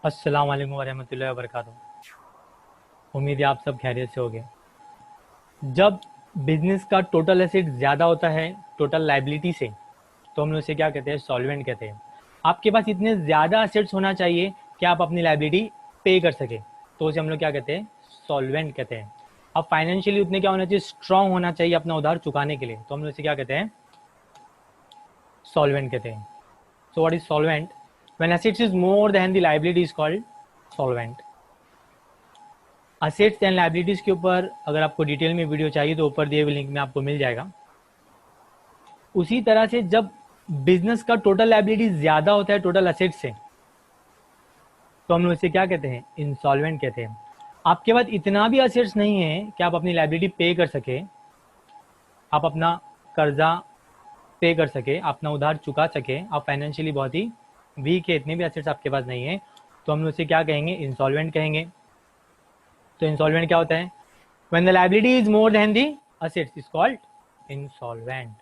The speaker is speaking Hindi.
अस्सलाम वालेकुम वरहमतुल्लाहि वबरकातुहू। उम्मीद है आप सब खैरियत से होंगे। जब बिजनेस का टोटल एसेट ज़्यादा होता है टोटल लाइबिलिटी से, तो हम लोग उसे क्या कहते हैं? सॉल्वेंट कहते हैं। आपके पास इतने ज़्यादा एसेट्स होना चाहिए कि आप अपनी लाइबिलिटी पे कर सके, तो उसे हम लोग क्या कहते हैं? सॉल्वेंट कहते हैं। अब फाइनेंशियली उतने क्या होना चाहिए? स्ट्रांग होना चाहिए अपना उधार चुकाने के लिए, तो हम लोग इसे क्या कहते हैं? सॉल्वेंट कहते हैं। So what is solvent? When assets is more than the liability is called solvent. Assets and liabilities के ऊपर अगर आपको डिटेल में वीडियो चाहिए तो ऊपर दिए हुए लिंक में आपको मिल जाएगा। उसी तरह से जब बिजनेस का टोटल लाइबिलिटी ज्यादा होता है टोटल असेट्स से, तो हम लोग इसे क्या कहते हैं? इंसॉल्वेंट कहते हैं। आपके पास इतना भी असेट्स नहीं है कि आप अपनी लाइबिलिटी पे कर सके, आप अपना कर्जा पे कर सके, अपना उधार चुका सके, आप फाइनेंशियली बहुत ही वीक है, इतने भी असेट्स आपके पास नहीं है, तो हम लोग इसे क्या कहेंगे? इंसॉल्वेंट कहेंगे। तो इंसॉल्वेंट क्या होता है? When the liability is more than the assets is called insolvent.